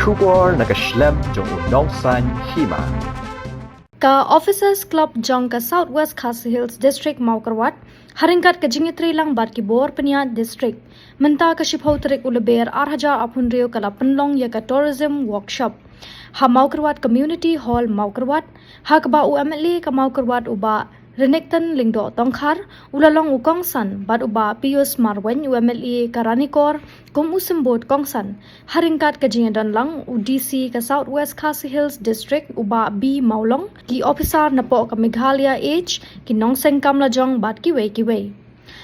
Shubor nakaslem jong unongsan hima. Ka Officers Club jong ka Southwest Khasi Hills District Maukarwat haringkat ka jingitri lang bat ki bor peniat district menta ka shipho tarik uleber arhaja apun rio kala penlong ya ka tourism workshop ha Maukarwat Community Hall Maukarwat ha ka ba UMLA ka Maukarwat uba Renekton Lingdo Tongkhar ulalong ukongsan bat uba Pius Marwen UMLA Karanikor kum usembot kongsan haringkat ka jingadan lang UDC ka Southwest Khasi Hills District uba B Maulong ki officer napo ka Meghalaya H ki nongseng kamlajong bat kiwei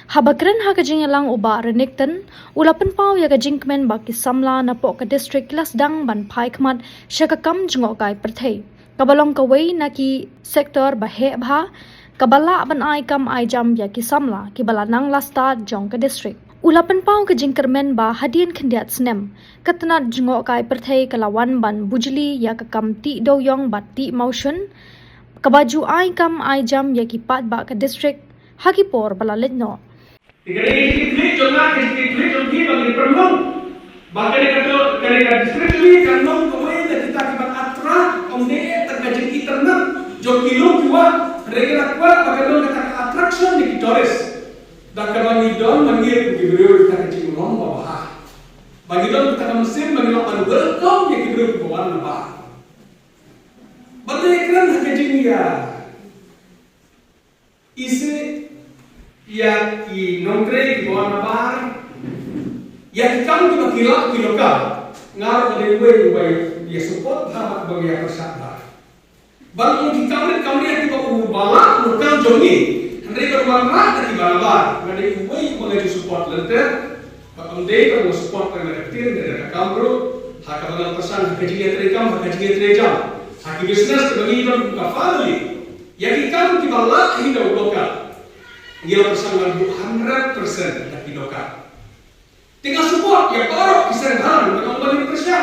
habakren ha ka jingalang uba Renekton ulapan pau ya ka jingkmen ba ki samla napo ka district lasdang ban phaikmat syakakam jungokai perthei kabalong kawei na ki sektor bahe bha kabala ban ai kam ai jam ya ki samla ki bala nang lasta jong ka district ulapan pau ka jingkermen ba hadien khendiat snem katnat jungo kai perthei kalawan ban bujli ya ka kam ti doyong bat ti motion kabaju ai kam ai jam ya ki pat ba ka district haki por bala letno Klik jona klik jona bagi permong bakal kata district ni kanong kawai da kita kibat atra om de tergaji internet jo kilo kiwa regera kwa bakal kata attraction ni tourist da kabani don mangir kibrio kita kecil ngom bawa bagi don kita musim bagi lo anu welcome ya kibrio bawa ba bagi kran hakaji ya ise ya ki nongkre ki bawa ba ya kam tu kila kiloka ngar ade we ya support ha bagi ya persada baru di kamar ti baku bala bukan jongi andre berwarna ti bala ngade we bagi support lenter pakam de ko support kan aktif dari kamro ha ka bala pesan kajian terekam kajian terejam ha ki business bagi don ka family ya ki kam ti bala hidup lokal gila pesan 100% dari lokal tinggal support ya baru kisaran dengan balik persia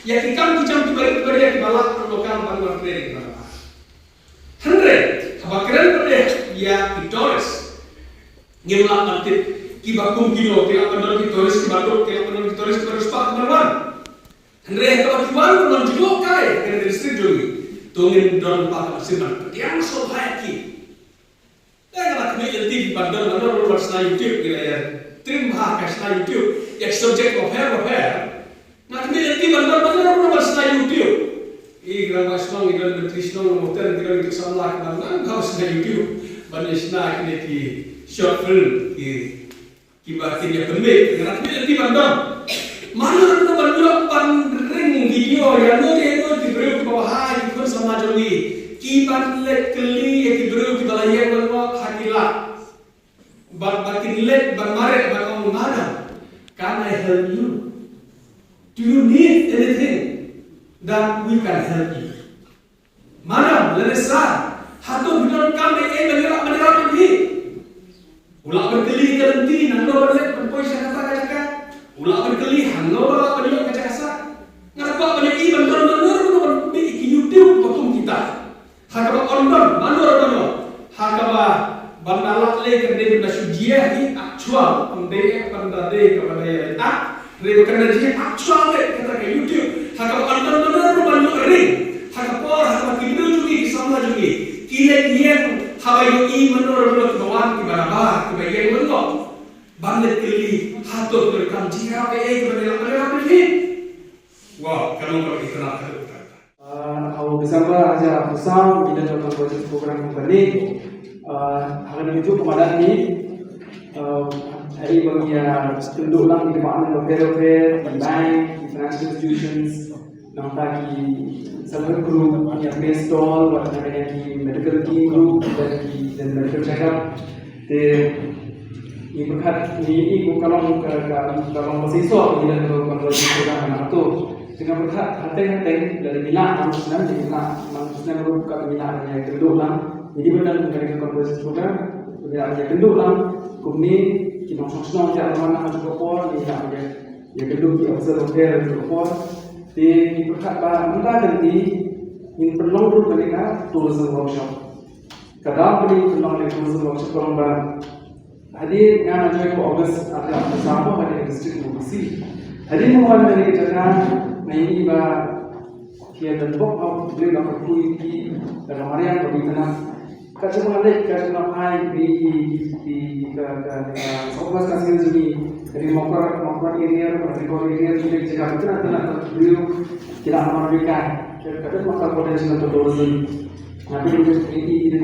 ya kikam kicam balik ya balak lokal bangunan training berapa 100 habakran pada ya kitores ngimla nanti kibakum kilo kila penon kitores kibadok kila penon kitores terus pak berwan 100 kalau kibaru non juga kai kena distrik jogi tungin don pak siman yang so hayaki kena kena di bandar bandar luar sana YouTube kira ya trim ha kasna YouTube ya subject of hair nak ni bandar luar sana YouTube i grama snong i dan trisnong motor kira itu salah kan harus na YouTube banisna kini di short film ki batin ya pembe nak ni bandar mana tu bandar pandring video ya no di beri ke bawah di pun sama joli ki bandlet keli ya di beri ke bawah yang berwak hakila batin let bangare bangong mana can I help you do you need anything that we can help you mana lenesa hatu bidon kami mengira ni ulah berkeli kelenti nanglo berlet berpoi kata kata ulah berkeli hanglo bala penyo kata kasa ngapa penyo i bandar ki YouTube patung kita hakaba ondon manor hakaba bandalak le kende na sujia hi actual amde bandade kepada ya tak re kende ji actual le kata ke YouTube hakaba ondon rumah ring hakapor hakaba kidu jugi sama jugi kile kien habayu i menurut kawan ki baraba ki bagian mengo bandet kili hatur terkam jika ke kepada ni wah kalau kita nak Aku bersama aja bersama kita dalam program kembali akan menuju kepada ini hari bagian tunduk lang di depan welfare, di bank, di financial institutions, nampak di sahabat group, yang brainstorm, buat namanya di medical team group dan medical check-up. Ini berkat ini kalau mahasiswa kita dalam program anak tu dengan berkat hati-hati dari minat manusia jadi manusia merupakan minat yang tunduk lang. Jadi benar dari konversi program tidak ada kenduk lang kumni kita langsung saja mana masuk kapal ni nak ya kenduk di observer di kapal di perkata mentah nanti in perlu mereka tourism workshop kadang beri perlu tourism workshop kalau hadir dengan aja ko August ada bersama pada district UBC hadir mohon dari kita Nah ini kia dan bok beli nak kui di dalam harian bagi tenang. Kaca mengalih kaca mengapai di sobat kasih sini dari maklumat area dari area dari jika betul tenang beliau tidak memberikan kadang makal potensi untuk dosen. Nabi itu seperti ini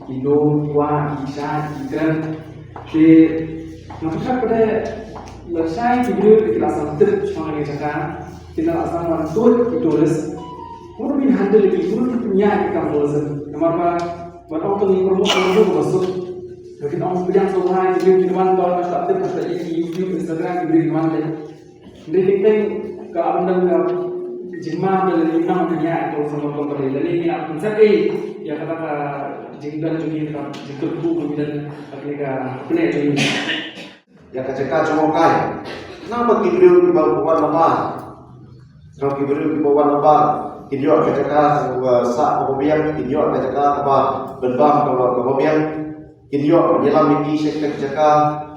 kilo dua kisah kran di nampak pada lesai video di kelas satu cuma ini cakap kita asal mantul ditulis mungkin handle lagi mungkin punya kita dosen nama buat orang yang promosi itu masuk jadi orang bilang soalnya video di mana kalau masuk aktif masuk di YouTube Instagram video di mana jadi kita kalau anda jemaah dari enam dunia itu sama pemberi jadi ini aku saya ya kata jengdan juga jengkel buku dan akhirnya kena jadi ya kacaka cuma kai kenapa kibriu di bawah lebar kalau kibriu di bawah lebar kinyo kacaka sa kemudian kinyo kacaka apa berbam kalau kemudian kinyo dalam miki sektor kacaka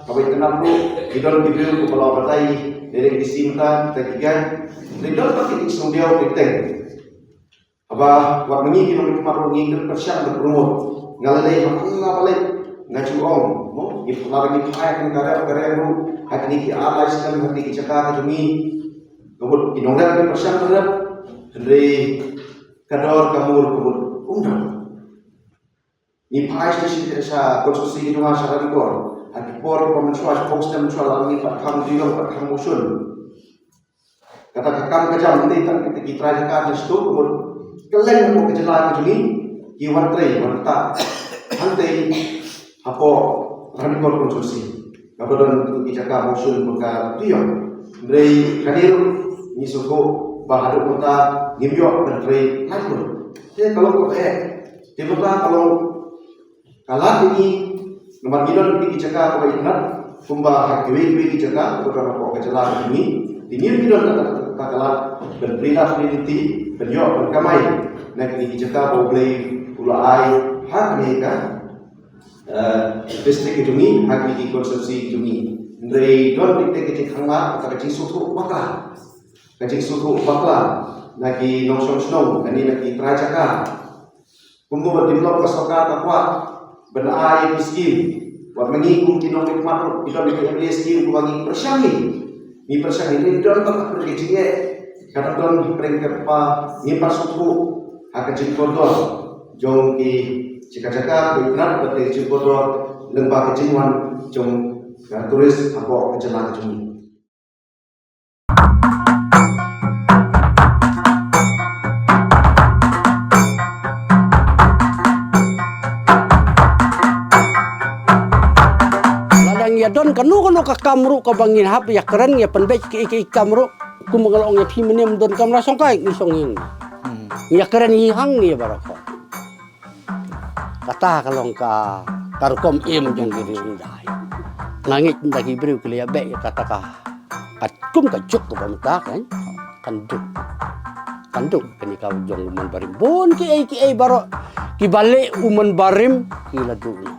kawin kenal lu idol kibriu ke pulau batai dari disimpan tegigan idol pakai isung dia keteng apa waktu ini kita mau ngikut persiap berpromot ngalalai ngalalai ngacuong mo ipulari ni payah negara lu hati ni alai sekali hati ni cakap kami kemudian inonggan ni persiap terhadap dari kador kamur kemudian undang ni payah sih sa konstruksi itu masyarakat kor hati por pemensuas pongstem soal ni pak ham juga pak ham musun kata kakam kejam nanti kita rajakan di situ kemudian keleng mo kejelaan ini kiwan tray wanita hantai apa ranikor konstruksi kabadan kijaka musun buka tiang dari kadir ni suku bahadu kota nimyo dan tray lain jadi kalau kalau kalah ini nomor gidon di kijaka apa ingat kumba hakwi kijaka beberapa apa kejelaan ini dinir gidon kakalah berperilaku peneliti beliau berkamai nak ini kita boleh ulai hak mereka distrik itu ni hak ini konsumsi itu ni dari don kita kecil khangla atau kecil suatu bakla lagi nongsong snow ini lagi terajaka kumbu berdiplom kesoka takwa benai miskin buat mengikut kinong makhluk kita bikin miskin bagi persyangin ni persyangin ini don tak berkecilnya karena don peringkat pa ni pasuku akan jengkodor jong di cika-cika benar betul jengkodor lembah kejenuan jong turis apa kejelang kejuni. Ladang ya don kanu ka kamru ka bangin hap ya keren ya penbek ki kamru kumangalong ya piminem don kamra songkai ni songin. Ya keren hang ni barako. Kata kalong ka tarkom im yang diri undai. Langit ndagi briu kelia be ya kata ka. Kum ka juk ka bamta kan. Kanduk kini kau jong uman barim. Bon ki ai baro ki balik uman barim ki laduna.